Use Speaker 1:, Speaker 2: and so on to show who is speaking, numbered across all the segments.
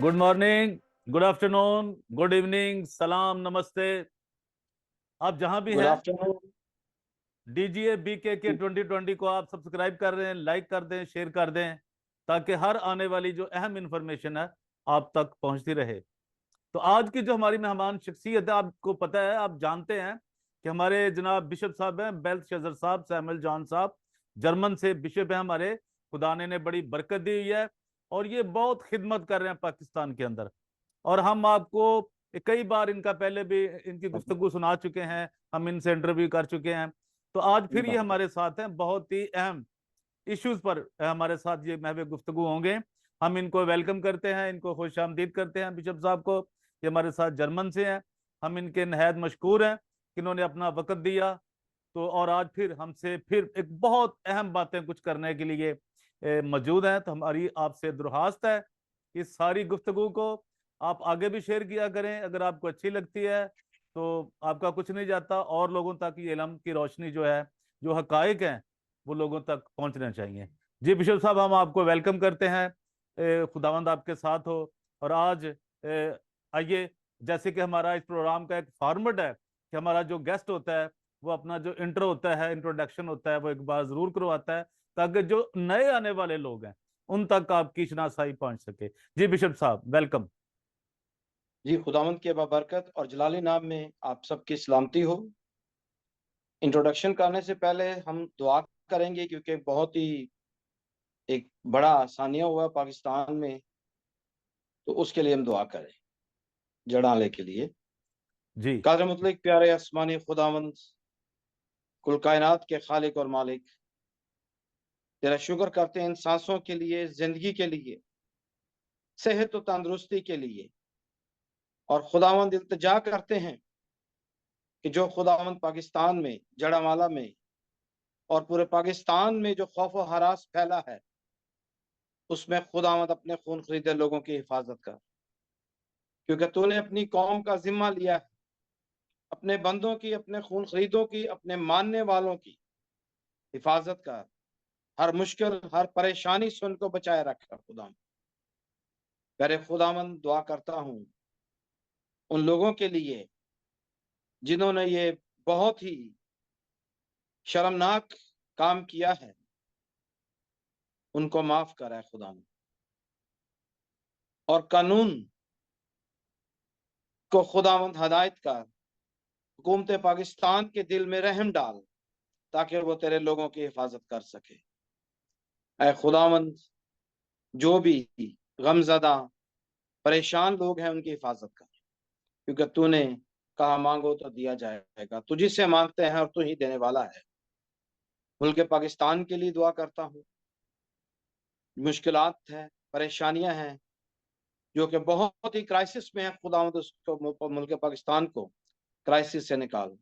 Speaker 1: Good morning, good afternoon, good evening, सलाम, नमस्ते। आप जहां भी
Speaker 2: गुड
Speaker 1: हैं,
Speaker 2: आफ्टरनून।
Speaker 1: डीजीए बीके के 2020 को आप सब्सक्राइब कर रहे हैं, लाइक कर दें, शेयर कर दें, ताकि हर आने वाली जो अहम इंफॉर्मेशन है आप तक पहुंचती रहे। तो आज की जो हमारी मेहमान शख्सियत है, आपको पता है, आप जानते हैं कि हमारे जनाब बिशप साहब हैं, बेल्तशज़र साहब, सैमुअल जॉन साहब, जर्मन से बिशप है हमारे। खुदा ने बड़ी बरकत दी हुई है और ये बहुत खिदमत कर रहे हैं पाकिस्तान के अंदर। और हम आपको कई बार इनका पहले भी इनकी गुफ्तगू सुना चुके हैं, हम इनसे इंटरव्यू कर चुके हैं। तो आज फिर ये हमारे साथ हैं, बहुत ही अहम इश्यूज पर हमारे साथ ये महवे गुफ्तगू होंगे। हम इनको वेलकम करते हैं, इनको खुश आमदीद करते हैं बिशप साहब को। ये हमारे साथ जर्मन से हैं, हम इनके नहायत मशकूर हैं कि इन्होंने अपना वक़्त दिया। तो और आज फिर हमसे फिर एक बहुत अहम बातें कुछ करने के लिए मौजूद हैं। तो हमारी आपसे दरख्वास्त है, इस सारी गुफ्तगू को आप आगे भी शेयर किया करें। अगर आपको अच्छी लगती है तो आपका कुछ नहीं जाता, और लोगों तक ये इल्म की रोशनी जो है, जो हकाइक हैं, वो लोगों तक पहुंचना चाहिए। जी बिशप साहब, हम आपको वेलकम करते हैं। खुदावंद आपके साथ हो। और आज आइए, जैसे कि हमारा इस प्रोग्राम का एक फॉर्मेट है कि हमारा जो गेस्ट होता है वो अपना जो इंट्रो होता है, इंट्रोडक्शन होता है, वो एक बार जरूर करवाता है, ताकि जो नए आने वाले लोग हैं उन तक आपकी शनासाई पहुंच सके। जी बिशप साहब, वेलकम।
Speaker 2: जी, खुदावंद के बाबरकत और जलाली नाम में आप सबकी सलामती हो। इंट्रोडक्शन करने से पहले हम दुआ करेंगे, क्योंकि बहुत ही एक बड़ा सानिया हुआ पाकिस्तान में, तो उसके लिए हम दुआ करें, जड़ाले के लिए।
Speaker 1: जी
Speaker 2: कादर मुतलक प्यारे आसमानी खुदावंद, कुल कायनात के खालिक और मालिक, तेरा शुक्र करते हैं इन सांसों के लिए, जिंदगी के लिए, सेहत और तंदुरुस्ती के लिए। और खुदावंद इल्तिजा करते हैं कि जो खुदावंद पाकिस्तान में, जड़ावाला में और पूरे पाकिस्तान में जो खौफ व हरास फैला है, उसमें खुदावंद अपने खून खरीदे लोगों की हिफाजत कर, क्योंकि तूने अपनी कौम का जिम्मा लिया है, अपने बंदों की, अपने खून खरीदों की, अपने मानने वालों की हिफाजत कर। हर मुश्किल, हर परेशानी से उनको बचाए रखा खुदावंद। मेरे खुदावंद दुआ करता हूँ उन लोगों के लिए जिन्होंने ये बहुत ही शर्मनाक काम किया है, उनको माफ करा है खुदावंद। और कानून को खुदावंद हदायत कर, हुकूमत पाकिस्तान के दिल में रहम डाल, ताकि वो तेरे लोगों की हिफाजत कर सके। ऐ खुदावंद, जो भी गमजदा परेशान लोग हैं उनकी हिफाजत कर, क्योंकि तूने कहा मांगो तो दिया जाएगा, तुझी से मांगते हैं और तू ही देने वाला है। मुल्क पाकिस्तान के लिए दुआ करता हूँ। मुश्किलात है, परेशानियां हैं, जो कि बहुत ही क्राइसिस में है, खुदावंद उसको, मुल्क पाकिस्तान को क्राइसिस से निकाल।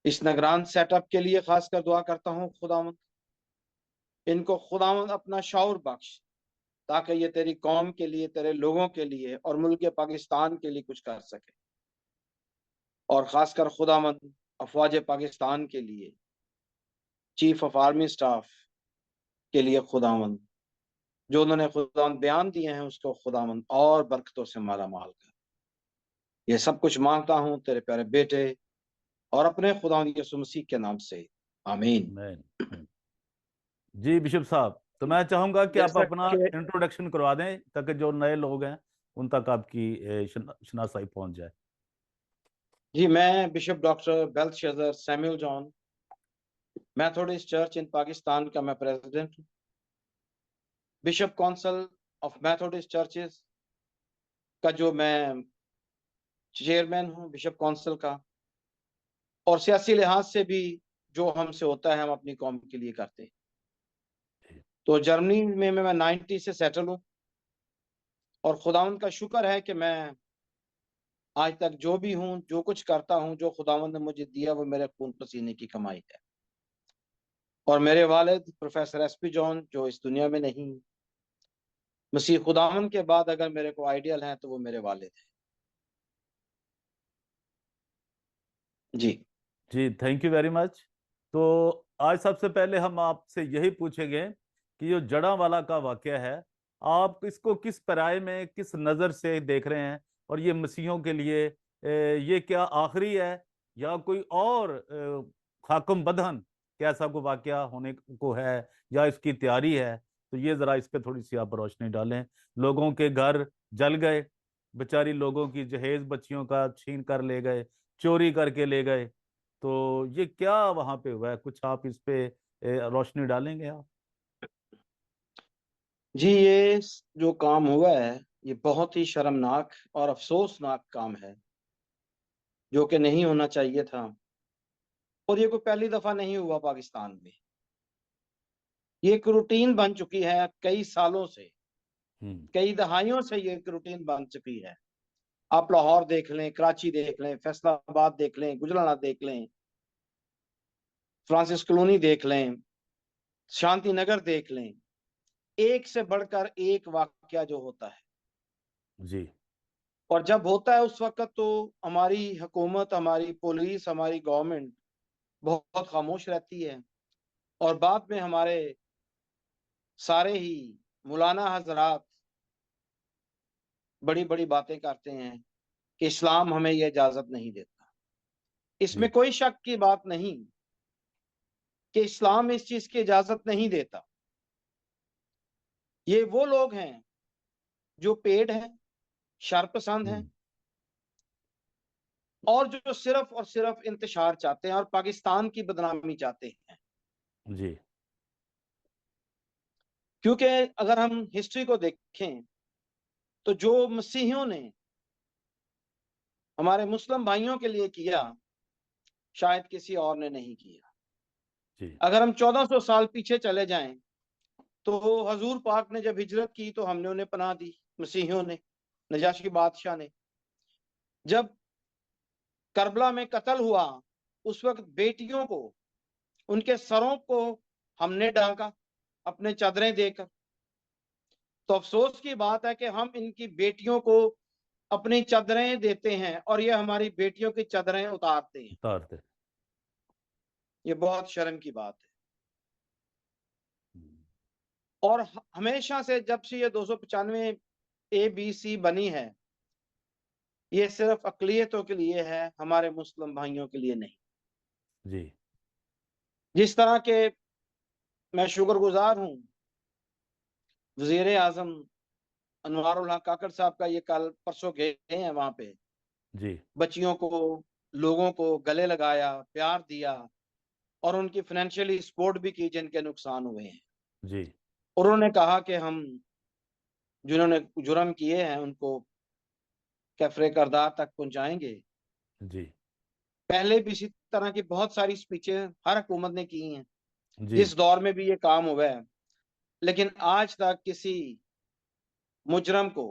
Speaker 2: इस निगरान सेटअप के लिए खासकर दुआ करता हूँ खुदावंद, इनको खुदावंद अपना शौर बख्श, ताकि ये तेरी कौम के लिए, तेरे लोगों के लिए और मुल्क पाकिस्तान के लिए कुछ कर सके। और खासकर खुदावंद अफवाज पाकिस्तान के लिए, चीफ ऑफ आर्मी स्टाफ के लिए खुदावंद, जो उन्होंने खुदावंद बयान दिए हैं, उसको खुदावंद और बरकतों से माला माल कर। ये सब कुछ मांगता हूँ तेरे प्यारे बेटे और अपने खुदावंद यीशु मसीह के नाम से, आमीन।
Speaker 1: मैं जी बिशप साहब, तो मैं चाहूंगा कि आप
Speaker 2: जैसा
Speaker 1: अपना
Speaker 2: कि
Speaker 1: इंट्रोडक्शन करवा दें, ताकि जो नए लोग हैं उन तक आपकी शनासाई पहुंच जाए।
Speaker 2: जी, मैं bishop doctor Beltshazzar Samuel John, Methodist church in Pakistan का मैं प्रेसिडेंट हूँ, bishop council of Methodist churches का जो मैं चेयरमैन हूँ, बिशप काउंसिल का। और सियासी लिहाज से भी जो हमसे होता है, हम अपनी कौम के लिए करते हैं। तो जर्मनी में मैं 90 से सेटल हूँ, और खुदावंद का शुक्र है कि मैं आज तक जो भी हूँ, जो कुछ करता हूँ, जो खुदावंद ने मुझे दिया, वो मेरे खून पसीने की कमाई है। और मेरे वालिद प्रोफेसर एसपी जॉन, जो इस दुनिया में नहीं, मसीह खुदावंद के बाद अगर मेरे को आइडियल है तो वो मेरे वालिद हैं। जी
Speaker 1: जी, थैंक यू वेरी मच। तो आज सबसे पहले हम आपसे यही पूछेंगे कि जो जड़ा वाला का वाकया है, आप इसको किस पराये में, किस नज़र से देख रहे हैं? और ये मसीहों के लिए ये क्या आखिरी है, या कोई और हाकम बदहन कैसा कोई वाकया होने को है, या इसकी तैयारी है? तो ये ज़रा इस पे थोड़ी सी आप रोशनी डालें। लोगों के घर जल गए, बेचारी लोगों की जहेज बच्चियों का छीन कर ले गए, चोरी करके ले गए। तो ये क्या वहां पे हुआ है? कुछ आप इस पे रोशनी डालेंगे आप?
Speaker 2: जी, ये जो काम हुआ है ये बहुत ही शर्मनाक और अफसोसनाक काम है, जो कि नहीं होना चाहिए था। और ये कोई पहली दफा नहीं हुआ पाकिस्तान में, ये एक रूटीन बन चुकी है कई सालों से,
Speaker 1: हम्म।
Speaker 2: कई दहाइयों से ये एक रूटीन बन चुकी है। आप लाहौर देख लें, कराची देख लें, फैसलाबाद देख लें, गुजरात देख लें, फ्रांसिस कॉलोनी देख लें, शांति नगर देख लें, एक से बढ़कर एक वाकया जो होता है।
Speaker 1: जी।
Speaker 2: और जब होता है उस वक्त तो हमारी हुकूमत, हमारी पुलिस, हमारी गवर्नमेंट बहुत खामोश रहती है, और बाद में हमारे सारे ही मौलाना हजरात बड़ी बड़ी बातें करते हैं कि इस्लाम हमें यह इजाजत नहीं देता। इसमें
Speaker 1: जी।
Speaker 2: कोई शक की बात नहीं कि इस्लाम इस चीज की इजाजत नहीं देता। ये वो लोग हैं जो पेड़ हैं, शरपसंद हैं,
Speaker 1: हम्म।
Speaker 2: और जो सिर्फ और सिर्फ इंतशार चाहते हैं और पाकिस्तान की बदनामी चाहते हैं।
Speaker 1: जी।
Speaker 2: क्योंकि अगर हम हिस्ट्री को देखें तो जो मसीहियों ने हमारे मुस्लिम भाइयों के लिए किया, शायद किसी और ने नहीं किया।
Speaker 1: जी।
Speaker 2: अगर हम 1400 साल पीछे चले जाएं तो हजूर पाक ने जब हिजरत की तो हमने उन्हें पनाह दी, मसीहियों ने, नजाशी बादशाह ने। जब करबला में कत्ल हुआ उस वक्त बेटियों को, उनके सरों को हमने डांका अपने चादरें देकर। तो अफसोस की बात है कि हम इनकी बेटियों को अपनी चादरें देते हैं और ये हमारी बेटियों की चादरें उतारते हैं।
Speaker 1: उतारते।
Speaker 2: ये बहुत शर्म की बात है।
Speaker 1: हम्म।
Speaker 2: और हमेशा से जब से ये 295 ABC बनी है, ये सिर्फ अकलियतों के लिए है, हमारे मुस्लिम भाइयों के लिए नहीं।
Speaker 1: जी।
Speaker 2: जिस तरह के मैं शुक्रगुजार हूं वजीर आजम अनवारुल हक काकड़ साहब का, ये कल परसों गए हैं वहां पे,
Speaker 1: जी।
Speaker 2: बच्चियों को, लोगों को गले लगाया, प्यार दिया, और उनकी फाइनेंशियली सपोर्ट भी की जिनके नुकसान हुए हैं।
Speaker 1: जी।
Speaker 2: उन्होंने कहा कि हम जिन्होंने जुर्म किए हैं उनको कैफरे करदार तक पहुंचाएंगे।
Speaker 1: जी।
Speaker 2: पहले भी इसी तरह की बहुत सारी स्पीचें हर हुकूमत ने की हैं,
Speaker 1: जी।
Speaker 2: जिस दौर में भी ये काम हुआ है, लेकिन आज तक किसी मुजरम को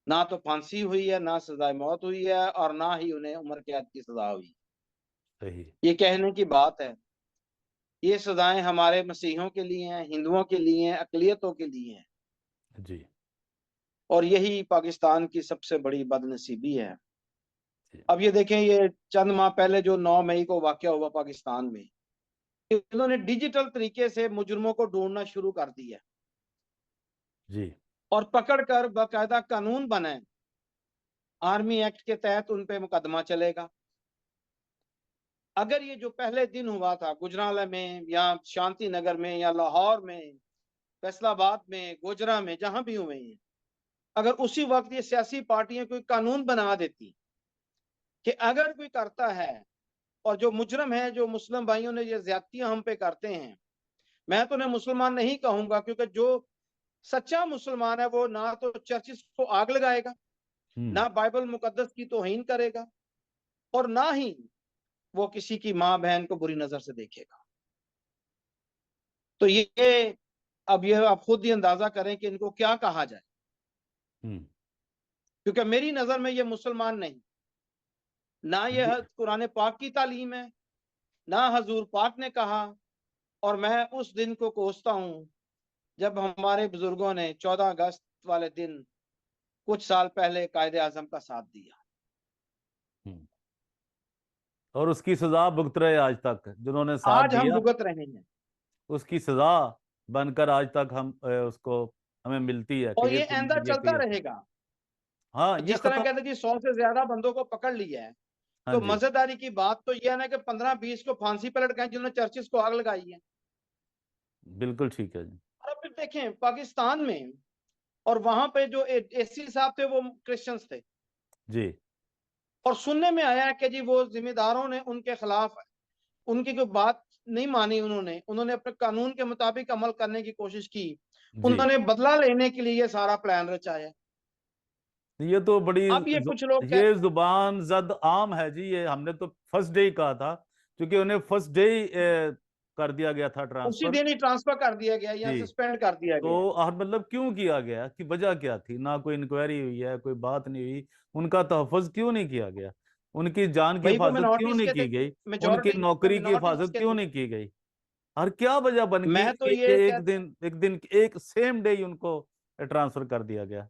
Speaker 2: ना तो फांसी हुई है, ना सजाए मौत हुई है, और ना ही उन्हें उम्र कैद की सजा हुई।
Speaker 1: सही।
Speaker 2: ये कहने की बात है। ये सजाएं हमारे मसीहों के लिए हैं, हिंदुओं के लिए हैं, अकलियतों के लिए हैं।
Speaker 1: जी।
Speaker 2: और यही पाकिस्तान की सबसे बड़ी बदनसीबी है।
Speaker 1: जी।
Speaker 2: अब ये देखें, ये चंद माह पहले जो 9 मई को वाकया हुआ पाकिस्तान में, इन्होंने डिजिटल तरीके से मुजरमों को ढूंढना शुरू कर दिया
Speaker 1: जी।
Speaker 2: और पकड़कर बाकायदा कानून बनाए, आर्मी एक्ट के तहत उन पे मुकदमा चलेगा। अगर ये जो पहले दिन हुआ था गुजरात में या शांति नगर में या लाहौर में, फैसलाबाद में, गोजरा में, जहां भी हुए हैं, अगर उसी वक्त ये सियासी पार्टियां कोई कानून बना देती कि अगर कोई करता है, और जो मुजरम है, जो मुस्लिम भाइयों ने ये ज्यादतियां हम पे करते हैं, मैं तो उन्हें मुसलमान नहीं कहूंगा, क्योंकि जो सच्चा मुसलमान है वो ना तो चर्चिस को आग लगाएगा,
Speaker 1: हम्म।
Speaker 2: ना बाइबल मुकद्दस की तौहीन करेगा, और ना ही वो किसी की माँ बहन को बुरी नजर से देखेगा। तो ये अब ये आप खुद ही अंदाजा करें कि इनको क्या कहा जाए,
Speaker 1: हम्म।
Speaker 2: क्योंकि मेरी नजर में ये मुसलमान नहीं, ना ये
Speaker 1: जी।
Speaker 2: कुरान पाक की तालीम है, ना हजूर पाक ने कहा। और मैं उस दिन को कोसता हूं जब हमारे बुजुर्गों ने 14 अगस्त वाले दिन कुछ साल पहले कायदे आजम का साथ दिया।
Speaker 1: हम्म। और उसकी सजा भुगत रहे आज तक, जिन्होंने साथ
Speaker 2: आज हम
Speaker 1: दिया
Speaker 2: भुगत रहे हैं।
Speaker 1: उसकी सजा बनकर आज तक हम उसको हमें मिलती है कि
Speaker 2: और
Speaker 1: ये
Speaker 2: ये
Speaker 1: तुमने
Speaker 2: आइंदा
Speaker 1: ये
Speaker 2: चलता
Speaker 1: किया।
Speaker 2: रहेगा।
Speaker 1: हाँ ये
Speaker 2: जिस तरह
Speaker 1: खत्म।
Speaker 2: कहते हैं जी 100 से ज्यादा बंदों को पकड़ लिया है,
Speaker 1: हाँ
Speaker 2: तो
Speaker 1: जी,
Speaker 2: मजेदारी की बात तो यह है ना कि 15-20 को फांसी पर लटकाए जिन्होंने चर्चिस को आग लगाई है।
Speaker 1: बिल्कुल ठीक है जी।
Speaker 2: और अब फिर देखें पाकिस्तान में, और वहां पे जो एसी साहब थे वो क्रिश्चियंस थे,
Speaker 1: जी
Speaker 2: और सुनने में आया है कि जी वो जिम्मेदारों ने उनके खिलाफ उनकी कोई बात नहीं मानी, उन्होंने उन्होंने अपने कानून के मुताबिक अमल करने की कोशिश की,
Speaker 1: जी,
Speaker 2: उन्होंने बदला लेने के लिए ये सारा प्लान रचाया।
Speaker 1: ये तो बड़ी
Speaker 2: अब ये कुछ लोग
Speaker 1: ये जुबान जद आम है जी। ये हमने तो फर्स्ट डे ही कहा था, क्योंकि उन्हें फर्स्ट डे ही कर दिया गया था
Speaker 2: उसी
Speaker 1: ट्रांसफर।
Speaker 2: दिन ही ट्रांसफर कर दिया गया या
Speaker 1: जी,
Speaker 2: सस्पेंड कर दिया
Speaker 1: तो
Speaker 2: गया है।
Speaker 1: और मतलब क्यों किया गया, कि वजह क्या थी? ना कोई इंक्वायरी हुई है, कोई बात नहीं हुई। उनका तहफ़्फ़ुज़ क्यों नहीं किया गया? उनकी जान की
Speaker 2: वही वो
Speaker 1: हिफाजत क्यों
Speaker 2: मिनोरिटीज
Speaker 1: नहीं
Speaker 2: के थे,
Speaker 1: की गई? उनकी
Speaker 2: मेजोरिटी वो
Speaker 1: नौकरी की
Speaker 2: मिनोरिटीज
Speaker 1: हिफाजत
Speaker 2: के
Speaker 1: क्यों
Speaker 2: थे।
Speaker 1: नहीं की गई? और क्या वजह बन गई
Speaker 2: मैं तो
Speaker 1: कि
Speaker 2: ये
Speaker 1: एक
Speaker 2: कहता,
Speaker 1: दिन एक सेम डे ही उनको ट्रांसफर कर दिया गया?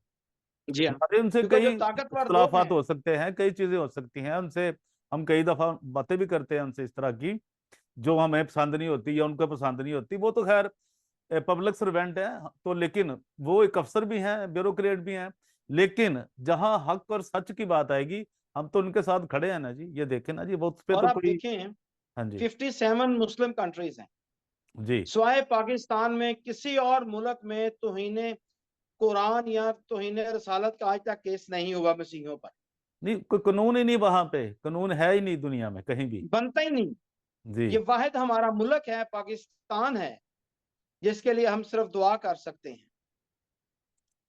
Speaker 2: जी हाँ,
Speaker 1: हमारे उनसे
Speaker 2: क्योंकि
Speaker 1: कई
Speaker 2: जो ताकतवर लोग
Speaker 1: इख्तलाफात
Speaker 2: हैं,
Speaker 1: हो सकते हैं, कई चीजें हो सकती हैं उनसे। हम कई दफा बातें भी करते हैं उनसे इस तरह की, जो हमें पसंद नहीं होती या उनको पसंद नहीं होती। वो तो खैर पब्लिक सर्वेंट है तो, लेकिन वो एक अफसर भी हैं, ब्यूरोक्रेट भी हैं। लेकिन जहां हक और सच की बात आएगी, हम तो उनके साथ खड़े हैं ना जी। ये देखें ना जी, वो उस पे
Speaker 2: और
Speaker 1: तो
Speaker 2: आप
Speaker 1: कोई।
Speaker 2: देखें
Speaker 1: हाँ जी,
Speaker 2: 57 मुस्लिम कंट्रीज हैं,
Speaker 1: जी।
Speaker 2: सिवाय पाकिस्तान में किसी और मुल्क में तौहीन कुरान या तौहीन रसालत का आज तक केस नहीं हुआ मसीहियों पर,
Speaker 1: नहीं, कोई कानून ही नहीं, वहां पे कानून है ही नहीं दुनिया में कहीं भी।
Speaker 2: बनता ही नहीं।
Speaker 1: जी।
Speaker 2: ये वाहिद हमारा मुल्क है, पाकिस्तान है, जिसके लिए हम सिर्फ दुआ कर सकते हैं।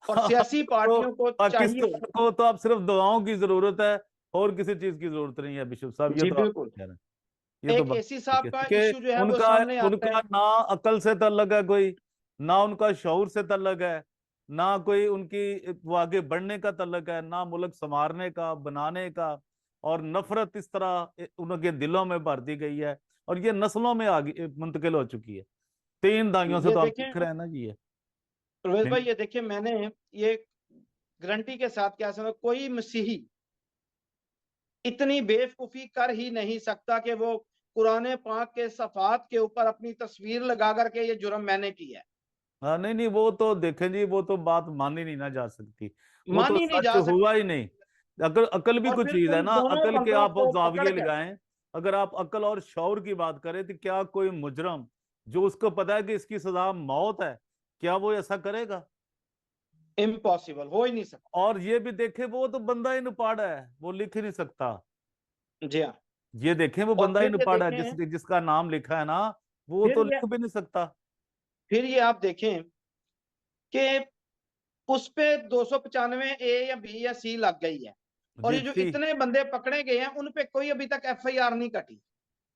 Speaker 2: और सियासी
Speaker 1: तो
Speaker 2: पार्टियों को चाहिए,
Speaker 1: पाकिस्तान को तो अब सिर्फ दुआओं की जरूरत है, और किसी चीज की जरूरत नहीं है बिशप साहब। ये
Speaker 2: जी
Speaker 1: तो आप
Speaker 2: बिल्कुल,
Speaker 1: कह रहे हैं। ये तो
Speaker 2: एक
Speaker 1: बात
Speaker 2: एसी
Speaker 1: ठीक
Speaker 2: साहब
Speaker 1: है,
Speaker 2: का
Speaker 1: क्योंकि
Speaker 2: इशू जो है वो
Speaker 1: उनका
Speaker 2: सामने आता
Speaker 1: उनका
Speaker 2: है।
Speaker 1: ना अकल से तल्लक है कोई, ना उनका शऊर से तल्लक है, ना कोई उनकी वो आगे बढ़ने का तल्लक है, ना मुल्क संवारने का, बनाने का। और नफरत इस तरह उनके दिलों में भर दी गई है, और ये नस्लों में आगे मुंतकिल हो चुकी है। 3 दाइयों से
Speaker 2: ये
Speaker 1: तो आप
Speaker 2: देखें
Speaker 1: देख रहे हैं ना जी ये।
Speaker 2: प्रवेश भाई, ये देखिए मैंने ये गारंटी के साथ क्या समझ, कोई मसीही इतनी बेवकूफी कर ही नहीं सकता कि वो कुरान पाक के सफात के ऊपर अपनी तस्वीर लगा करके ये जुर्म मैंने किया है।
Speaker 1: हाँ, नहीं नहीं, वो तो देखें जी, वो तो बात मानी नहीं ना जा सकती। वो तो
Speaker 2: मानी नहीं
Speaker 1: सच
Speaker 2: जा
Speaker 1: हुआ
Speaker 2: सकती।
Speaker 1: ही नहीं। अकल अकल भी
Speaker 2: और
Speaker 1: कुछ
Speaker 2: फिर
Speaker 1: चीज है
Speaker 2: उन
Speaker 1: ना,
Speaker 2: दोनों
Speaker 1: अकल के
Speaker 2: बंदों
Speaker 1: आप
Speaker 2: को पकड़
Speaker 1: जाविये
Speaker 2: कर,
Speaker 1: लगाएं। अगर आप अकल और शौर की बात करें, तो क्या कोई मुजरम जो उसको पता है कि इसकी सजा मौत है, क्या वो ऐसा करेगा?
Speaker 2: इम्पॉसिबल, हो ही नहीं सकता।
Speaker 1: और ये भी देखे, वो तो बंदा ही नुपाड़ा है, वो लिख ही नहीं सकता।
Speaker 2: जी हाँ।
Speaker 1: ये देखें, वो
Speaker 2: और
Speaker 1: बंदा ही
Speaker 2: फिर ये
Speaker 1: नुपाड़ा है,
Speaker 2: देखें,
Speaker 1: जिसका नाम लिखा है ना, वो
Speaker 2: फिर
Speaker 1: तो
Speaker 2: ये
Speaker 1: लिख भी नहीं सकता।
Speaker 2: फिर ये आप देखें कि उस पे 295 ए या बी या सी लग गई है, और
Speaker 1: जी
Speaker 2: ये जो
Speaker 1: सी।
Speaker 2: इतने बंदे पकड़े गए हैं उन पे कोई अभी तक एफआईआर नहीं कटी।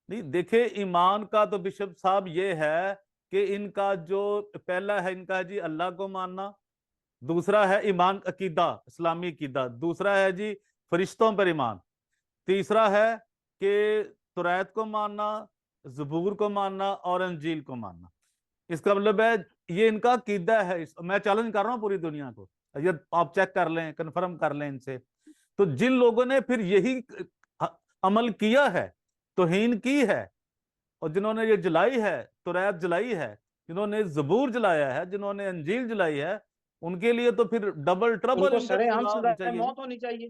Speaker 1: नहीं देखे, ईमान का तो बिशप साहब ये है कि इनका जो पहला है, इनका है जी अल्लाह को मानना। दूसरा है ईमान अकीदा, इस्लामी अकीदा। दूसरा है जी फरिश्तों पर ईमान। तीसरा है कि तुरैत को मानना, जबूर को मानना और अंजील को मानना। इसका मतलब है ये इनका अकीदा है। मैं चैलेंज कर रहा हूँ पूरी दुनिया को, ये आप चेक कर लें, कंफर्म कर लें इनसे। तो जिन लोगों ने फिर यही अमल किया है, तौहीन की है, और जिन्होंने ये जलाई है, तौरात जलाई है, जिन्होंने जबूर जलाया है, जिन्होंने अंजील जलाई है, उनके लिए तो फिर डबल ट्रबल
Speaker 2: उनको
Speaker 1: इनके लिए
Speaker 2: सरेआम
Speaker 1: सजा होनी
Speaker 2: सजाए
Speaker 1: चाहिए जी।
Speaker 2: मौत होनी चाहिए।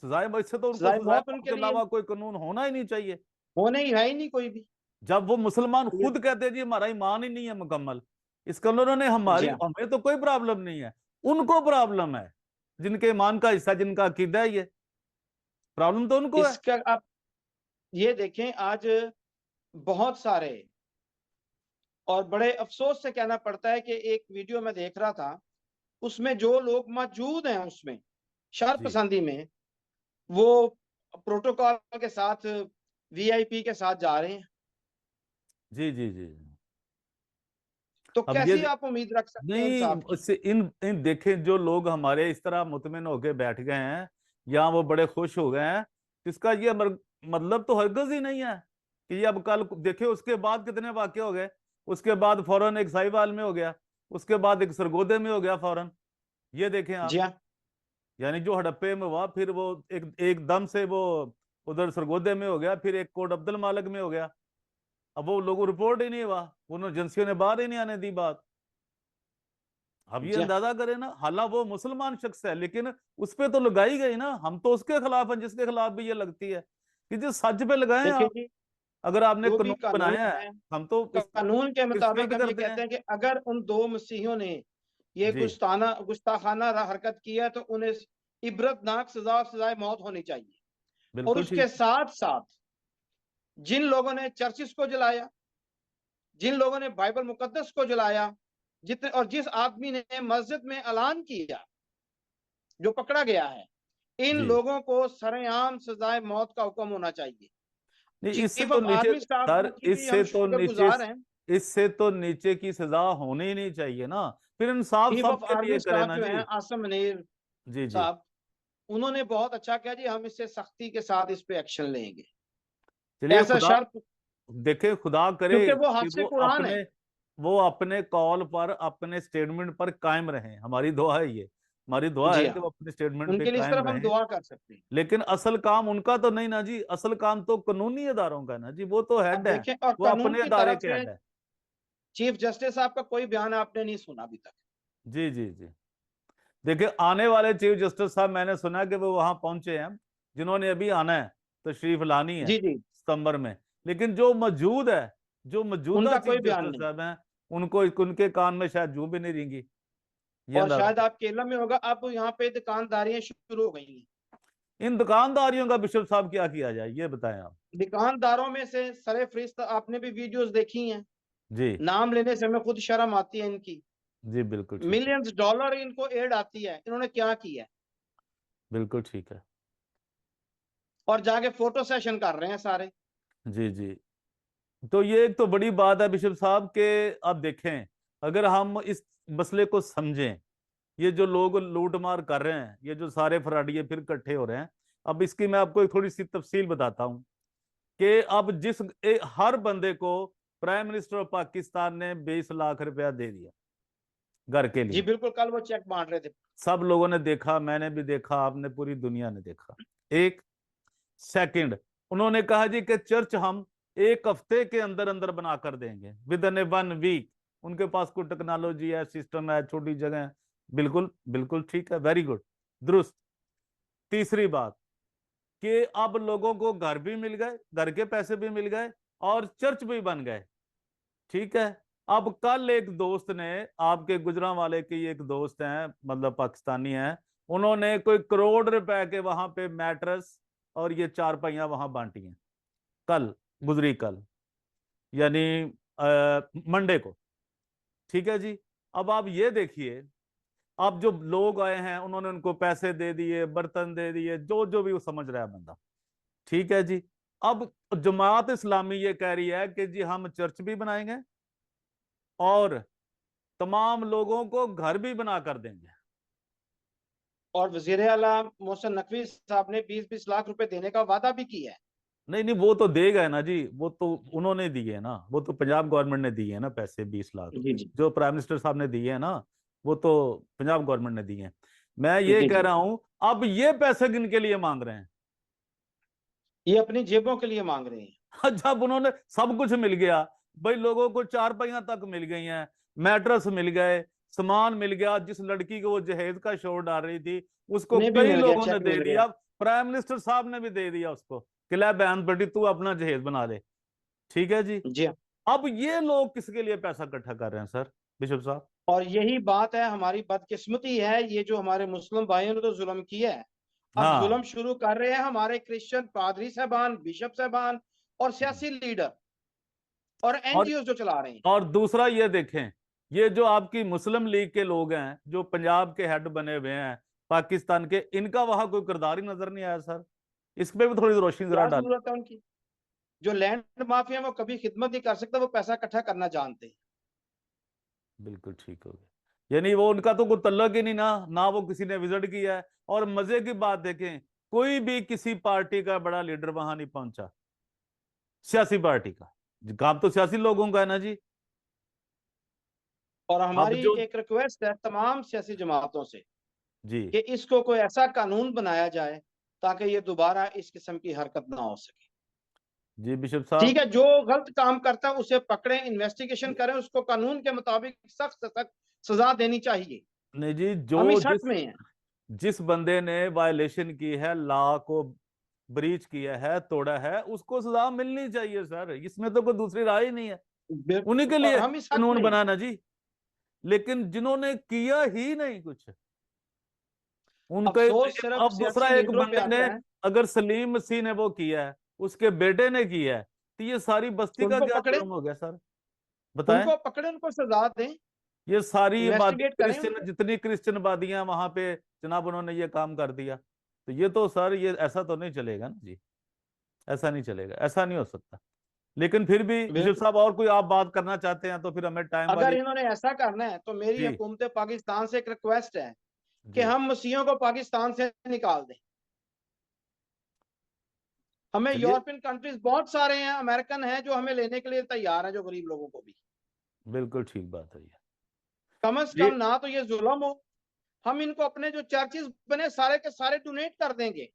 Speaker 1: सजाए, इससे तो उनको
Speaker 2: सजाए
Speaker 1: सजाए
Speaker 2: मौत
Speaker 1: मौत
Speaker 2: उनके
Speaker 1: के
Speaker 2: लिए
Speaker 1: अलावा कोई कानून होना ही नहीं चाहिए।
Speaker 2: होने ही है ही नहीं कोई भी।
Speaker 1: जब वो मुसलमान
Speaker 2: ये,
Speaker 1: खुद कहते हैं जी हमारा ईमान ही नहीं है मुकम्मल, इसका उन्होंने
Speaker 2: जी
Speaker 1: हमारी,
Speaker 2: हाँ,
Speaker 1: हमें तो कोई प्रॉब्लम नहीं है, उनको प्रॉब्लम है, जिनके ईमान का हिस्सा, जिनका अकीदा है, ये प्रॉब्लम तो उनको है।
Speaker 2: इसका आप ये देखें आज बहुत सारे, और बड़े अफसोस से कहना पड़ता है कि एक वीडियो में देख रहा था, उसमें जो लोग मौजूद हैं उसमें शर
Speaker 1: जी
Speaker 2: पसंदी में, वो प्रोटोकॉल के साथ वीआईपी के साथ जा रहे हैं।
Speaker 1: जी जी जी।
Speaker 2: तो
Speaker 1: अब ये
Speaker 2: कैसी आप उम्मीद रख सकते हैं
Speaker 1: नहीं,
Speaker 2: इंसाफ की?
Speaker 1: उससे इन इन देखें, जो लोग हमारे इस तरह मुतमिन होके बैठ गए हैं, या वो बड़े खुश हो गए हैं, इसका ये मतलब तो हरगिज ही नहीं है कि ये अब कल देखे। उसके बाद कितने वाकये हो गए। उसके बाद फौरन एक साहिवाल में हो गया, उसके बाद एक सरगोदे में हो गया फौरन। ये देखें
Speaker 2: जी
Speaker 1: आप,
Speaker 2: हाँ।
Speaker 1: यानी जो हड़प्पे में हुआ, फिर वो एक दम से वो उधर सरगोदे में हो गया, फिर एक कोट अब्दुल मालिक में हो गया। अब वो लोगों रिपोर्ट ही नहीं हुआ, उन एजेंसियों ने बाहर ही नहीं आने दी बात। अब ये
Speaker 2: जी हाँ।
Speaker 1: अंदाजा करें ना, हालांकि वो मुसलमान शख्स है लेकिन उस पे तो लगाई गई ना, हम तो उसके खिलाफ हैं जिसके खिलाफ भी ये लगती है कि जो सच पे लगाए
Speaker 2: देखिए
Speaker 1: आप।
Speaker 2: जी,
Speaker 1: अगर आपने
Speaker 2: जो भी
Speaker 1: कानून
Speaker 2: कानून
Speaker 1: बनाया है
Speaker 2: है,
Speaker 1: हम तो उसकी
Speaker 2: कानून के मुताबिक
Speaker 1: रिस्पेक्ट
Speaker 2: हम ये
Speaker 1: करते हैं।
Speaker 2: कहते हैं कि अगर उन दो मसीहियों ने ये
Speaker 1: जी
Speaker 2: गुस्ताखाना हरकत की है तो उन्हें इबरतनाक सजा और सजाए मौत होनी चाहिए। और
Speaker 1: बिल्कुल
Speaker 2: उसके
Speaker 1: ठीक।
Speaker 2: साथ साथ जिन लोगों ने चर्चिस को जलाया, जिन लोगों ने बाइबल मुकद्दस को जलाया, जितने और जिस आदमी ने मस्जिद में ऐलान किया, जो पकड़ा गया है, इन
Speaker 1: जी
Speaker 2: लोगों को सरेआम सजाए मौत का हुक्म होना चाहिए।
Speaker 1: नहीं, इससे
Speaker 2: चीफ
Speaker 1: तो
Speaker 2: ऑफ
Speaker 1: नीचे
Speaker 2: आर्मी स्टाफ
Speaker 1: सर,
Speaker 2: की भी हम
Speaker 1: इससे तो नीचे,
Speaker 2: शुक्रगुजार हैं।
Speaker 1: इससे तो नीचे की सजा होनी ही नहीं चाहिए ना। फिर इंसाफ
Speaker 2: चीफ ऑफ
Speaker 1: सबके लिए
Speaker 2: आर्मी
Speaker 1: करे
Speaker 2: स्टाफ
Speaker 1: ना
Speaker 2: जो
Speaker 1: जी।
Speaker 2: हैं आसम मनीर
Speaker 1: जी जी।
Speaker 2: साहब, उन्होंने बहुत अच्छा किया जी, हम इससे सख्ती के साथ इस पे एक्शन लेंगे।
Speaker 1: चलिए
Speaker 2: ऐसा
Speaker 1: खुदा,
Speaker 2: शर्त,
Speaker 1: देखे खुदा करे
Speaker 2: क्योंकि वो
Speaker 1: कि
Speaker 2: हाफिज कुरान है,
Speaker 1: वो अपने कॉल पर, अपने स्टेटमेंट पर कायम रहें। हमारी दुआ है ये, हमारी दुआ
Speaker 2: जी
Speaker 1: है
Speaker 2: हाँ,
Speaker 1: कि वो अपने स्टेटमेंट पे
Speaker 2: उनके लिए इस
Speaker 1: कायम
Speaker 2: तरफ हम
Speaker 1: रहें।
Speaker 2: दुआ कर सकते हैं।
Speaker 1: लेकिन असल काम उनका तो नहीं ना जी, असल काम तो कानूनी इदारों का है ना जी, वो तो
Speaker 2: अब
Speaker 1: हेड है,
Speaker 2: देखें, और
Speaker 1: वो
Speaker 2: कानून
Speaker 1: अपने
Speaker 2: की
Speaker 1: इदारे
Speaker 2: तरफ
Speaker 1: के
Speaker 2: से
Speaker 1: हेड है।
Speaker 2: चीफ जस्टिस साहब का कोई बयान आपने नहीं सुना अभी तक।
Speaker 1: जी जी जी। देखिए आने वाले चीफ जस्टिस साहब, मैंने सुना कि वो वहां पहुंचे हैं, जिन्होंने अभी आना है, तशरीफ लानी है
Speaker 2: जी जी,
Speaker 1: सितंबर में। लेकिन जो मौजूद है, जो मौजूदा
Speaker 2: उनका
Speaker 1: चीफ
Speaker 2: कोई बयान
Speaker 1: जस्टिस
Speaker 2: नहीं।
Speaker 1: साहब हैं, उनको, उनके कान में शायद जू भी नहीं रेंगी, ये
Speaker 2: और
Speaker 1: अंदाजा
Speaker 2: शायद
Speaker 1: करें।
Speaker 2: आपके इल्म में होगा, अब यहाँ पे दुकानदारियां शुरू हो गई हैं।
Speaker 1: इन दुकानदारियों का बिशप साहब क्या किया जाए, ये बताएं आप।
Speaker 2: दुकानदारों में से सरे फरिश्त, आपने भी वीडियोस देखी हैं,
Speaker 1: जी
Speaker 2: नाम लेने से हमें खुद शर्म आती है इनकी।
Speaker 1: जी बिल्कुल ठीक है।
Speaker 2: मिलियंस डॉलर इनको एड आती है, इन्होंने क्या किया है?
Speaker 1: बिल्कुल ठीक है।
Speaker 2: और जाके फोटो सेशन कर रहे हैं सारे।
Speaker 1: जी जी। तो ये एक तो बड़ी बात है बिशप साहब के। अब देखें, अगर हम इस मसले को समझें, ये जो लोग लूट मार कर रहे हैं, ये जो सारे फराडिये फिर इकट्ठे हो रहे हैं, अब इसकी मैं आपको एक थोड़ी सी तफसील बताता हूं कि अब हर बंदे को प्राइम मिनिस्टर ऑफ पाकिस्तान ने 20 लाख रुपया दे दिया घर के
Speaker 2: जी
Speaker 1: लिए।
Speaker 2: बिल्कुल, कल वो चेक बांट रहे थे।
Speaker 1: सब लोगों ने देखा, मैंने भी देखा, आपने, पूरी दुनिया ने देखा। एक सेकंड, उन्होंने कहा जी कि चर्च हम 1 हफ्ते के अंदर अंदर बना कर देंगे, विद इन 1 वीक। उनके पास कोई टेक्नोलॉजी है, सिस्टम है, छोटी जगह है। बिल्कुल बिल्कुल ठीक है, वेरी गुड, दुरुस्त। तीसरी बात कि अब लोगों को घर भी मिल गए, घर के पैसे भी मिल गए, और चर्च भी बन गए। ठीक है। अब कल एक दोस्त ने, आपके गुजरांवाले के एक दोस्त हैं, मतलब पाकिस्तानी हैं, उन्होंने कोई करोड़ रुपए के वहां पे मैट्रेस और ये चारपाइयां वहां बांटी हैं। कल, गुजरी कल, यानी मंडे को। ठीक है जी। अब आप ये देखिए, अब जो लोग आए हैं उन्होंने उनको पैसे दे दिए, बर्तन दे दिए, जो जो भी वो समझ रहा है बंदा। ठीक है जी। अब जमात इस्लामी ये कह रही है कि जी हम चर्च भी बनाएंगे और तमाम लोगों को घर भी बना कर देंगे।
Speaker 2: और वजीर आला मोहसिन नकवी साहब ने 20-20 लाख रुपए देने का वादा भी किया है।
Speaker 1: नहीं नहीं, वो तो देगा ना जी, वो तो उन्होंने दिए ना, वो तो पंजाब गवर्नमेंट ने दिए है ना पैसे 20 लाख।
Speaker 2: जी जी
Speaker 1: जो प्राइम मिनिस्टर साहब ने दिए है ना, वो तो पंजाब गवर्नमेंट ने दिए हैं। मैं ये
Speaker 2: जी
Speaker 1: कह
Speaker 2: जी,
Speaker 1: रहा हूं, अब ये पैसे किन के लिए मांग रहे हैं?
Speaker 2: ये अपनी जेबों के लिए मांग रहे हैं।
Speaker 1: जब उन्होंने सब कुछ मिल गया, भाई लोगों को चारपाइयां तक मिल गई हैं, मैट्रेस मिल गए, सामान मिल गया, जिस लड़की को वो जहेज का शोर डाल रही थी उसको
Speaker 2: उन्हें भी
Speaker 1: कई
Speaker 2: मिल गया,
Speaker 1: लोगों ने
Speaker 2: चेक
Speaker 1: दे
Speaker 2: मिल गया।
Speaker 1: दिया। प्राइम मिनिस्टर साहब ने भी दे दिया उसको कि ले बयान बेटी तू अपना जहेज बना ले। ठीक है जी।
Speaker 2: जी हाँ।
Speaker 1: अब ये लोग किसके लिए पैसा इकट्ठा कर रहे हैं सर, बिशप साहब?
Speaker 2: और यही बात है, हमारी बदकिस्मती है, ये जो हमारे मुस्लिम भाइयों ने तो जुल्म किया है, अब जुल्म
Speaker 1: हाँ।
Speaker 2: शुरू कर रहे हैं हमारे क्रिश्चियन पादरी साहबान, बिशप साहबान और सियासी लीडर और
Speaker 1: और
Speaker 2: एनजीओ जो चला रहे हैं।
Speaker 1: और दूसरा ये देखें, ये जो आपकी मुस्लिम लीग के लोग हैं, जो पंजाब के हेड बने हुए हैं पाकिस्तान के, इनका वहां कोई किरदार ही नजर नहीं आया सर। इस पे भी थोड़ी रोशनी जरा
Speaker 2: क्या
Speaker 1: डाल।
Speaker 2: जरूरत है उनकी? जो लैंड माफिया वो कभी खिदमत नहीं कर सकता, वो पैसा इकट्ठा करना जानते हैं।
Speaker 1: बिल्कुल ठीक हो गया, यानी वो उनका तो कोई तल्लक ही नहीं ना, ना वो किसी ने विजिट किया है। और मजे की बात देखें, कोई भी किसी पार्टी का बड़ा लीडर वहां नहीं पहुंचा, सियासी पार्टी का। काम तो सियासी लोगों का है ना जी।
Speaker 2: और
Speaker 1: अब
Speaker 2: हमारी
Speaker 1: जो,
Speaker 2: एक रिक्वेस्ट है तमाम सियासी जमातों से
Speaker 1: जी
Speaker 2: कि इसको कोई ऐसा कानून बनाया जाए ताकि ये दोबारा इस किस्म की हरकत ना हो सके।
Speaker 1: जी बिशप साहब।
Speaker 2: ठीक है, जो गलत काम करता है उसे पकड़े, इन्वेस्टिगेशन करें, उसको कानून के मुताबिक सख्त से सख्त सजा देनी चाहिए।
Speaker 1: नहीं जी,
Speaker 2: हम
Speaker 1: जो
Speaker 2: इस हक में हैं।
Speaker 1: जिस बंदे ने वायलेशन की है, लॉ को ब्रीच किया है, तोड़ा है, उसको सजा मिलनी चाहिए सर, इसमें तो कोई दूसरी राय ही नहीं है। उन्हीं
Speaker 2: बिल्कुल,
Speaker 1: के
Speaker 2: और
Speaker 1: लिए
Speaker 2: हम इस हक
Speaker 1: कानून
Speaker 2: में हैं।
Speaker 1: बनाना जी। लेकिन जिन्होंने किया ही नहीं कुछ, उनके
Speaker 2: अफसोस सिर्फ
Speaker 1: अब दूसरा
Speaker 2: सियासी
Speaker 1: एक
Speaker 2: लीडरों पे
Speaker 1: बंदे ने,
Speaker 2: आता है।
Speaker 1: अगर सलीम मसीह ने वो किया है, उसके बेटे ने किया है, तो ये सारी बस्ती का
Speaker 2: उनको
Speaker 1: क्या
Speaker 2: पकड़े,
Speaker 1: जुर्म हो गया सर, बताएं।
Speaker 2: उनको सजा दें,
Speaker 1: ये सारी इबादी
Speaker 2: इन्वेस्टिगेट करें
Speaker 1: क्रिश्चियन,
Speaker 2: उनको।
Speaker 1: जितनी क्रिश्चियन आबादियां वहां पे, जनाब उन्होंने ये काम कर दिया, तो ये तो सर, ये ऐसा तो नहीं चलेगा ना जी, ऐसा नहीं चलेगा, ऐसा नहीं हो सकता। लेकिन फिर भी बिशप
Speaker 2: बिल्कुल,
Speaker 1: साहब, और कोई आप बात करना चाहते हैं तो फिर हमें टाइम
Speaker 2: अगर
Speaker 1: वाली।
Speaker 2: इन्होंने ऐसा करना है तो मेरी
Speaker 1: जी
Speaker 2: हुकूमत पाकिस्तान से एक रिक्वेस्ट है कि
Speaker 1: जी,
Speaker 2: हम मसीहों को पाकिस्तान से निकाल दें। हमें
Speaker 1: चलिए,
Speaker 2: यूरोपियन कंट्रीज बहुत सारे हैं, अमेरिकन हैं जो हमें लेने के लिए तैयार है, जो गरीब लोगों को भी।
Speaker 1: बिल्कुल ठीक बात है ये।
Speaker 2: कम से
Speaker 1: ये
Speaker 2: कम ना तो ये जुल्म हो। हम इनको अपने जो चर्चेस बने सारे के सारे डोनेट कर देंगे।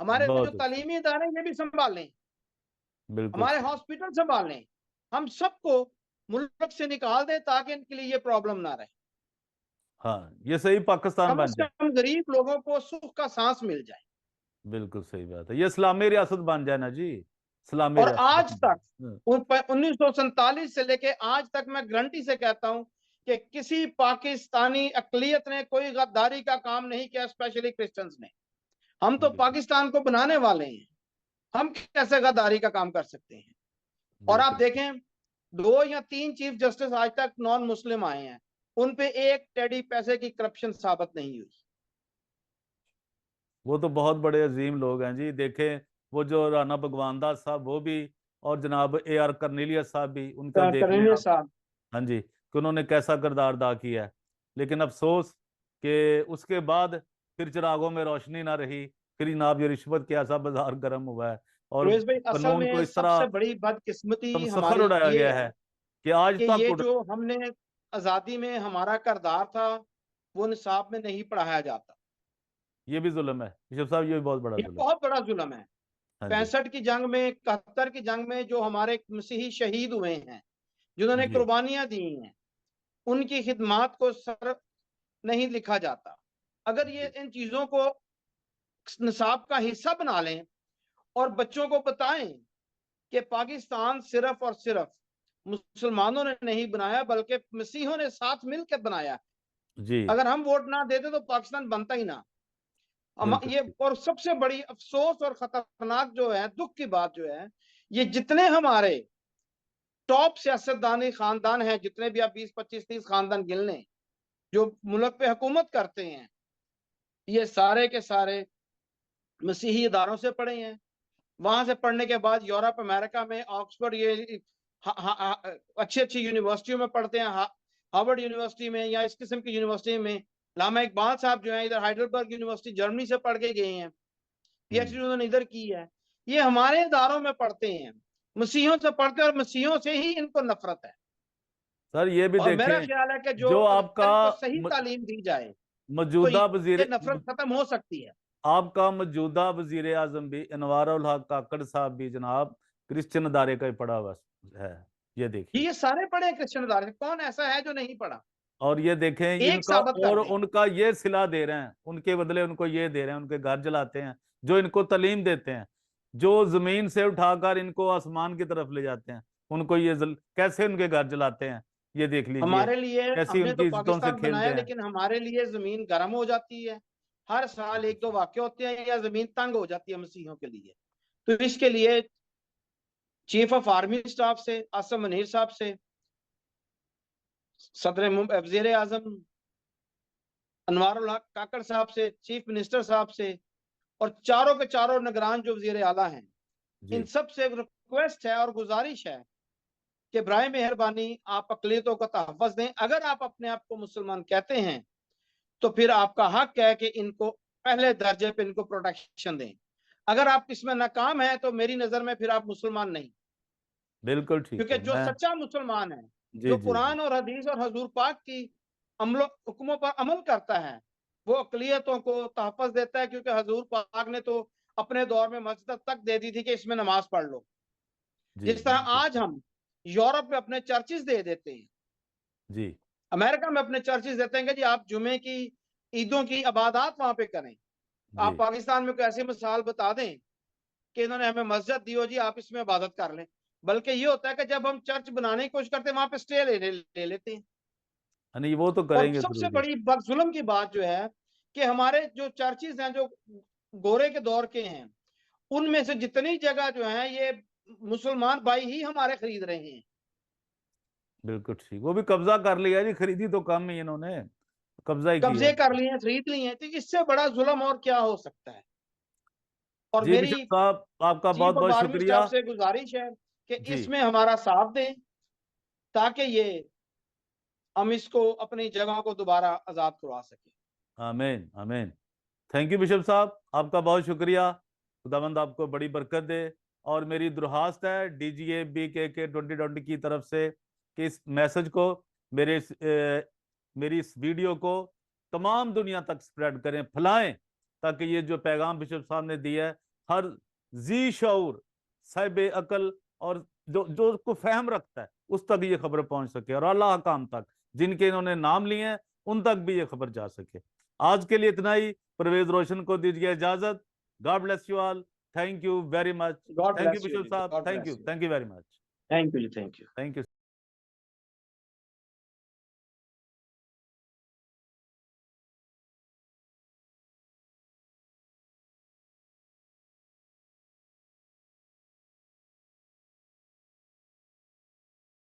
Speaker 2: हमारे जो
Speaker 1: बहुत अच्छा,
Speaker 2: तालीमी इदारे ये भी संभाल लें,
Speaker 1: बिल्कुल
Speaker 2: हमारे
Speaker 1: सही।
Speaker 2: हॉस्पिटल संभाल लें। हम सबको मुल्क से निकाल दें ताकि इनके लिए ये प्रॉब्लम ना रहे।
Speaker 1: हाँ, ये सही पाकिस्तान
Speaker 2: कम
Speaker 1: बन
Speaker 2: से
Speaker 1: जाए।
Speaker 2: कम गरीब लोगों को सुख का सांस मिल जाए।
Speaker 1: बिल्कुल सही बात है, ये इस्लामी रियासत बन जाए ना जी, इस्लामी
Speaker 2: और
Speaker 1: रियासत
Speaker 2: आज
Speaker 1: बन
Speaker 2: तक
Speaker 1: जाए।
Speaker 2: 1947 से लेके आज तक मैं गारंटी से कहता हूं कि किसी पाकिस्तानी अकलियत ने कोई गद्दारी का काम नहीं किया, स्पेशली क्रिश्चियंस ने। हम तो
Speaker 1: बिल्कुल
Speaker 2: पाकिस्तान को बनाने वाले हैं, हम कैसे गद्दारी का काम कर सकते हैं। और आप
Speaker 1: बिल्कुल।
Speaker 2: देखें, 2 या 3 चीफ जस्टिस आज तक नॉन मुस्लिम आए हैं, उन पे एक टेडी पैसे की करप्शन साबित नहीं हुई।
Speaker 1: वो तो बहुत बड़े अजीम लोग हैं जी, देखें, वो जो राणा भगवान दास साहब वो भी, और जनाब AR कर्नेलियस साहब भी, उनका देख लें
Speaker 2: करेंगे
Speaker 1: आप।
Speaker 2: साहब।
Speaker 1: हाँ जी, कि उन्होंने कैसा किरदार अदा किया है। लेकिन अफसोस कि उसके बाद फिर चिरागों में रोशनी ना रही, फिर जनाब ये रिश्वत के ऐसा बाजार गर्म हुआ है, और
Speaker 2: रोहित भाई, असल
Speaker 1: कानून को
Speaker 2: में
Speaker 1: इस तरह
Speaker 2: सबसे बड़ी बदकिस्मती
Speaker 1: तमसखर
Speaker 2: हमारी
Speaker 1: उड़ाया
Speaker 2: ये
Speaker 1: गया
Speaker 2: है
Speaker 1: है कि आज
Speaker 2: कि
Speaker 1: तक
Speaker 2: ये जो हमने आजादी में हमारा किरदार था वो निसाब में नहीं पढ़ाया जाता।
Speaker 1: ये भी जुल्म है बिशप साहब, ये भी बहुत बड़ा
Speaker 2: ये
Speaker 1: जुल्म।
Speaker 2: बहुत बड़ा जुल्म है।
Speaker 1: हाँ जी।
Speaker 2: 65 की जंग में, 71 की जंग में जो हमारे मसीही शहीद हुए हैं, जिन्होंने
Speaker 1: जी
Speaker 2: कुर्बानियां दी हैं, उनकी खिदमात को सर नहीं लिखा जाता। अगर ये
Speaker 1: जी
Speaker 2: इन चीजों को निसाब का हिस्सा बना लें और बच्चों को बताएं कि पाकिस्तान सिर्फ और सिर्फ मुसलमानों ने नहीं बनाया बल्कि मसीहों ने साथ मिलकर बनाया।
Speaker 1: जी,
Speaker 2: अगर हम वोट ना देते तो पाकिस्तान बनता ही ना।
Speaker 1: बिल्कुल
Speaker 2: ये
Speaker 1: ठीक।
Speaker 2: और सबसे बड़ी अफसोस और खतरनाक जो है, दुख की बात जो है, ये जितने हमारे टॉप सियासतदानी खानदान हैं, जितने भी आप 20, 25, 30 खानदान गिन लें जो मुल्क पे हुकूमत करते हैं, ये सारे के सारे मसीही इदारों से पढ़े हैं। वहां से पढ़ने के बाद यूरोप, अमेरिका में, ऑक्सफोर्ड, ये अच्छी अच्छी यूनिवर्सिटियों में पढ़ते हैं, हार्वर्ड यूनिवर्सिटी में या इस किस्म की यूनिवर्सिटी में। लामा इकबाल साहब जो है इधर हाइडलबर्ग यूनिवर्सिटी जर्मनी से पढ़ के गए हैं, PhD उन्होंने इधर की है। ये हमारे इदारों में पढ़ते हैं, मसीहों से पढ़ते हैं, और मसीहों से ही इनको नफरत है।
Speaker 1: सर ये भी
Speaker 2: और मेरा
Speaker 1: देखें,
Speaker 2: ख्याल है कि जो
Speaker 1: जो
Speaker 2: अगर
Speaker 1: आपका
Speaker 2: इनको सही तालीम दी जाए तो
Speaker 1: मौजूदा
Speaker 2: ये
Speaker 1: वजीर,
Speaker 2: नफरत खत्म हो सकती है।
Speaker 1: आपका मौजूदा वजीर आजम भी अनवार उल हक काकड़ साहब भी जनाब क्रिश्चियन अदारे का ही पढ़ा हुआ है, ये देखिए।
Speaker 2: ये सारे पढ़े हैं क्रिश्चियन इदारे, कौन ऐसा है जो नहीं पढ़ा?
Speaker 1: और ये देखें
Speaker 2: एक
Speaker 1: इनका,
Speaker 2: साबित कर
Speaker 1: और
Speaker 2: दें।
Speaker 1: उनका ये सिला दे रहे हैं, उनके बदले उनको ये दे रहे हैं, उनके घर जलाते हैं, जो इनको तालीम देते हैं, जो जमीन से उठाकर इनको आसमान की तरफ ले जाते हैं, उनको ये कैसे उनके घर जलाते हैं, ये देख लीजिए,
Speaker 2: हमारे लिए,
Speaker 1: कैसी
Speaker 2: हमने तो
Speaker 1: उनकी इज्जतों से
Speaker 2: पाकिस्तान
Speaker 1: खेलते
Speaker 2: बनाया
Speaker 1: हैं।
Speaker 2: लेकिन हमारे लिए जमीन गर्म हो जाती है। हर साल 1-2 वाक्य होते हैं या जमीन तंग हो जाती है मसीहों के लिए। तो इसके लिए चीफ ऑफ आर्मी स्टाफ से, आसम मनीर साहब से, सदर वजीर आजम अनवार उल हक काकड़ साहब से, चीफ मिनिस्टर साहब से, और चारों के चारों निगरान जो वजीर आला हैं, इन
Speaker 1: जी
Speaker 2: सब से रिक्वेस्ट है और गुजारिश है कि बराए मेहरबानी आप अकलियतों का तहफ़्फ़ुज़ दें। अगर आप अपने आप को मुसलमान कहते हैं तो फिर आपका हक है कि इनको पहले दर्जे पे इनको प्रोटेक्शन दें। अगर आप इसमें नाकाम हैं तो मेरी नजर में फिर आप मुसलमान नहीं।
Speaker 1: बिल्कुल ठीक
Speaker 2: क्योंकि
Speaker 1: है।
Speaker 2: जो
Speaker 1: मैं
Speaker 2: सच्चा मुसलमान है,
Speaker 1: जी
Speaker 2: जो
Speaker 1: जी जी,
Speaker 2: कुरान और हदीस और हजूर पाक की अमलो हुक्मों पर अमल करता है, वो अकलियतों को तहफ़्फ़ुज़ देता है। क्योंकि हजूर पाक ने तो अपने दौर में मस्जिद तक दे दी थी कि इसमें नमाज पढ़ लो।
Speaker 1: जी
Speaker 2: जिस तरह
Speaker 1: बिल्कुल।
Speaker 2: आज हम यूरोप में अपने चर्चेस दे देते हैं,
Speaker 1: जी
Speaker 2: अमेरिका में अपने चर्चेस देते हैं कि जी आप जुमे की, ईदों की इबादत वहां पे करें।
Speaker 1: जी।
Speaker 2: आप पाकिस्तान में कोई ऐसी मिसाल बता दें कि इन्होंने हमें मस्जिद दी हो जी आप इसमें इबादत कर लें, बल्कि ये होता है कि जब हम चर्च बनाने की कोशिश करते हैं वहां पे स्टे ले लेते हैं।
Speaker 1: नहीं वो तो
Speaker 2: और
Speaker 1: करेंगे
Speaker 2: सबसे
Speaker 1: जरूर जी।
Speaker 2: बड़ी जुल्म की बात जो है कि हमारे जो चर्चेज हैं जो गोरे के दौर के हैं, उनमें से जितनी जगह जो है ये मुसलमान भाई ही हमारे खरीद रहे हैं।
Speaker 1: बिल्कुल ठीक, वो भी कब्जा कर लिया जी, खरीदी तो कम ही इन्होंने, कब्जा ही किया।
Speaker 2: कब्जे कर लिए हैं, खरीद लिए हैं, तो इससे बड़ा जुल्म और क्या हो सकता है। और
Speaker 1: जी बिशप
Speaker 2: मेरी
Speaker 1: साहब आपका बहुत
Speaker 2: चीफ
Speaker 1: बहुत
Speaker 2: ऑफ आर्मी
Speaker 1: शुक्रिया।
Speaker 2: स्टाफ से गुजारिश है कि
Speaker 1: जी
Speaker 2: इसमें हमारा साथ दें ताकि ये हम इसको अपनी जगह को दोबारा आजाद करवा सके।
Speaker 1: आमीन आमीन। थैंक यू बिशप साहब, आपका बहुत शुक्रिया। खुदावंद आपको बड़ी बरकत दे। और मेरी दुरहास्त है डीजीए BKK 2020 की तरफ से कि इस मैसेज को, मेरी इस वीडियो को तमाम दुनिया तक स्प्रेड करें, फैलाएं, ताकि ये जो पैगाम बिशप साहब ने दिया है, हर जी शऊर, साहिब अकल और जो जो को फहम रखता है उस तक ये खबर पहुंच सके, और अल्लाह काम तक जिनके इन्होंने नाम लिए हैं उन तक भी ये खबर जा सके। आज के लिए इतना ही। परवेज रोशन को दीजिए इजाजत। God bless you all. Thank you very much.
Speaker 2: God
Speaker 1: thank you
Speaker 2: bless you
Speaker 1: bishop
Speaker 2: ji,
Speaker 1: साहब,
Speaker 2: God
Speaker 1: thank
Speaker 2: bless
Speaker 1: you,
Speaker 2: you.
Speaker 1: Thank you very much.
Speaker 2: Thank you ji, thank you.
Speaker 1: Thank you.